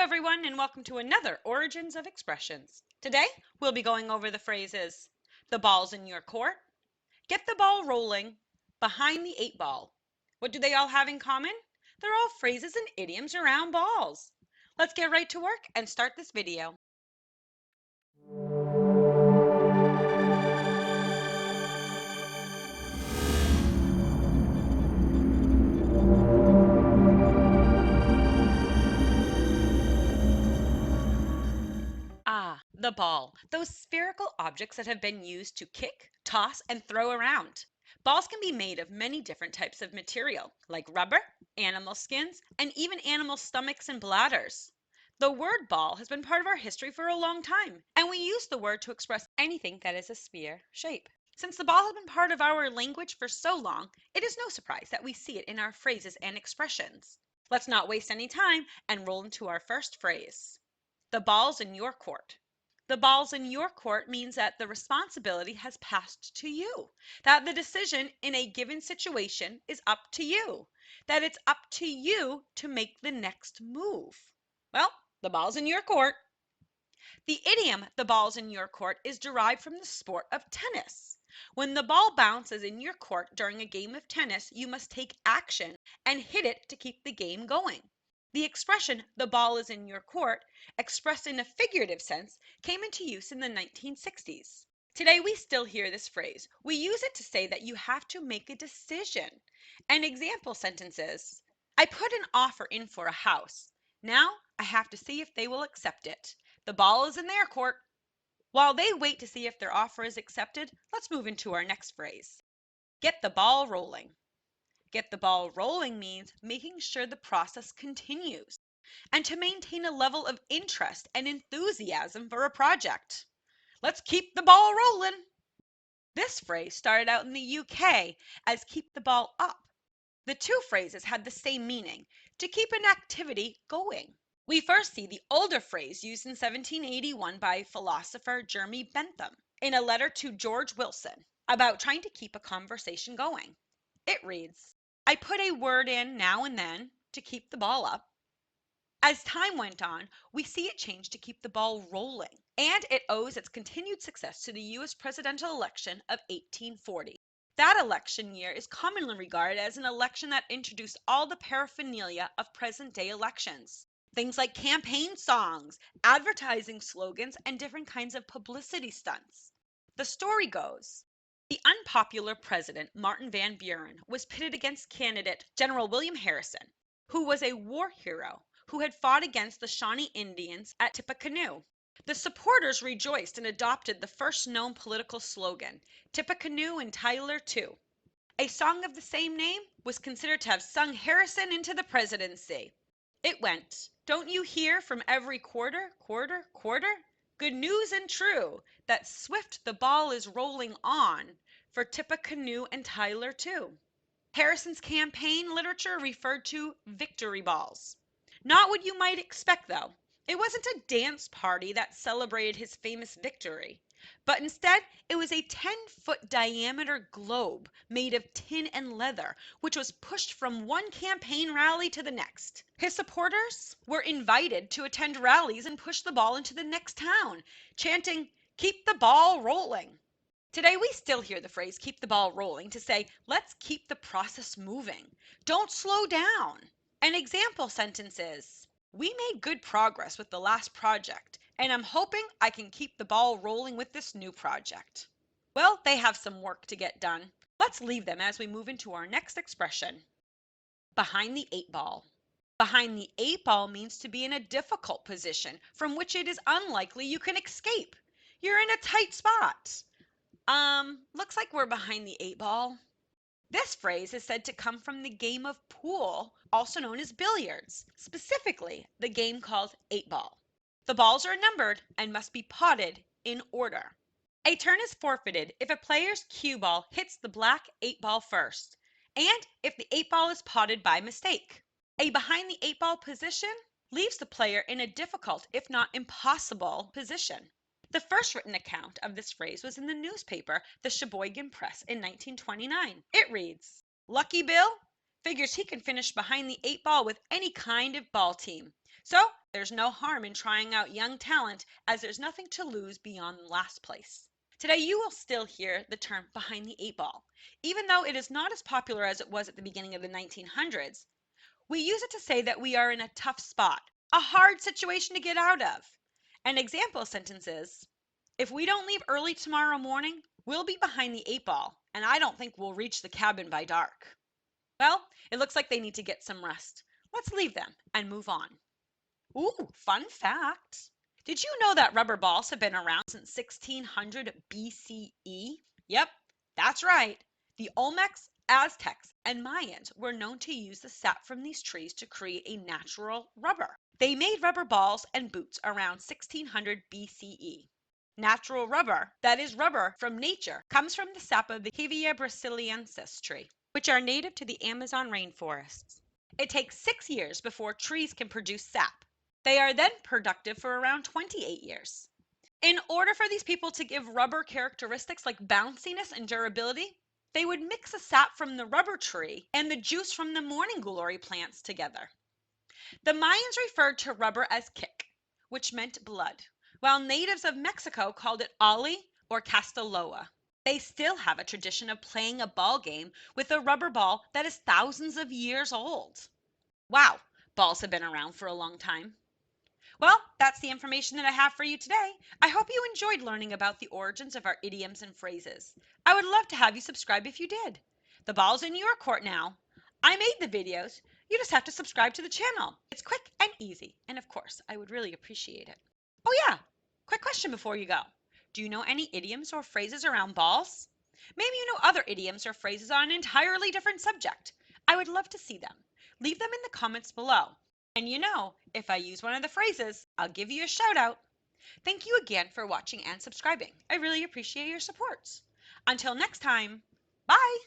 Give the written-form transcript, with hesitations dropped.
everyone, and welcome to another Origins of Expressions. Today, we'll be going over the phrases, the ball's in your court, get the ball rolling, behind the eight ball. What do they all have in common? They're all phrases and idioms around balls. Let's get right to work and start this video. The ball. Those spherical objects that have been used to kick, toss, and throw around. Balls can be made of many different types of material, like rubber, animal skins, and even animal stomachs and bladders. The word ball has been part of our history for a long time, and we use the word to express anything that is a sphere shape. Since the ball has been part of our language for so long, it is no surprise that we see it in our phrases and expressions. Let's not waste any time and roll into our first phrase. The ball's in your court. The ball's in your court means that the responsibility has passed to you, that the decision in a given situation is up to you, that it's up to you to make the next move. Well, the ball's in your court. The idiom, the ball's in your court, is derived from the sport of tennis. When the ball bounces in your court during a game of tennis, you must take action and hit it to keep the game going. The expression, the ball is in your court, expressed in a figurative sense, came into use in the 1960s. Today, we still hear this phrase. We use it to say that you have to make a decision. An example sentence is, I put an offer in for a house. Now, I have to see if they will accept it. The ball is in their court. While they wait to see if their offer is accepted, let's move into our next phrase. Get the ball rolling. Get the ball rolling means making sure the process continues and to maintain a level of interest and enthusiasm for a project. Let's keep the ball rolling. This phrase started out in the UK as keep the ball up. The two phrases had the same meaning, to keep an activity going. We first see the older phrase used in 1781 by philosopher Jeremy Bentham in a letter to George Wilson about trying to keep a conversation going. It reads, I put a word in now and then to keep the ball up. As time went on, we see it change to keep the ball rolling, and it owes its continued success to the U.S. presidential election of 1840. That election year is commonly regarded as an election that introduced all the paraphernalia of present-day elections. Things like campaign songs, advertising slogans, and different kinds of publicity stunts. The story goes, the unpopular president, Martin Van Buren, was pitted against candidate General William Harrison, who was a war hero who had fought against the Shawnee Indians at Tippecanoe. The supporters rejoiced and adopted the first known political slogan, Tippecanoe and Tyler too. A song of the same name was considered to have sung Harrison into the presidency. It went, don't you hear from every quarter, quarter, quarter? Good news and true, that swift the ball is rolling on for Tippecanoe and Tyler too. Harrison's campaign literature referred to victory balls. Not what you might expect, though. It wasn't a dance party that celebrated his famous victory, but instead it was a 10-foot diameter globe made of tin and leather, which was pushed from one campaign rally to the next. His supporters were invited to attend rallies and push the ball into the next town, chanting, keep the ball rolling. Today, we still hear the phrase keep the ball rolling to say, let's keep the process moving. Don't slow down. An example sentence is, we made good progress with the last project, and I'm hoping I can keep the ball rolling with this new project. Well, they have some work to get done. Let's leave them as we move into our next expression. Behind the eight ball. Behind the eight ball means to be in a difficult position from which it is unlikely you can escape. You're in a tight spot. Looks like we're behind the eight ball. This phrase is said to come from the game of pool, also known as billiards, specifically the game called eight ball. The balls are numbered and must be potted in order. A turn is forfeited if a player's cue ball hits the black eight ball first, and if the eight ball is potted by mistake. A behind the eight ball position leaves the player in a difficult, if not impossible, position. The first written account of this phrase was in the newspaper, the Sheboygan Press, in 1929. It reads, Lucky Bill figures he can finish behind the eight ball with any kind of ball team. So There's no harm in trying out young talent as there's nothing to lose beyond last place. Today you will still hear the term behind the eight ball. Even though it is not as popular as it was at the beginning of the 1900s, we use it to say that we are in a tough spot, a hard situation to get out of. An example sentence is, if we don't leave early tomorrow morning, we'll be behind the eight ball, and I don't think we'll reach the cabin by dark. Well, it looks like they need to get some rest. Let's leave them and move on. Ooh, fun fact. Did you know that rubber balls have been around since 1600 BCE? Yep, that's right. The Olmecs, Aztecs, and Mayans were known to use the sap from these trees to create a natural rubber. They made rubber balls and boots around 1600 BCE. Natural rubber, that is rubber from nature, comes from the sap of the Hevea brasiliensis tree, which are native to the Amazon rainforests. It takes 6 years before trees can produce sap. They are then productive for around 28 years. In order for these people to give rubber characteristics like bounciness and durability, they would mix the sap from the rubber tree and the juice from the morning glory plants together. The Mayans referred to rubber as kick, which meant blood, while natives of Mexico called it ali or castaloa. They still have a tradition of playing a ball game with a rubber ball that is thousands of years old. Wow, balls have been around for a long time. Well, that's the information that I have for you today. I hope you enjoyed learning about the origins of our idioms and phrases. I would love to have you subscribe if you did. The ball's in your court now. I made the videos. You just have to subscribe to the channel. It's quick and easy, and of course, I would really appreciate it. Oh yeah, quick question before you go. Do you know any idioms or phrases around balls? Maybe you know other idioms or phrases on an entirely different subject. I would love to see them. Leave them in the comments below. And you know, if I use one of the phrases, I'll give you a shout out. Thank you again for watching and subscribing. I really appreciate your support. Until next time, bye!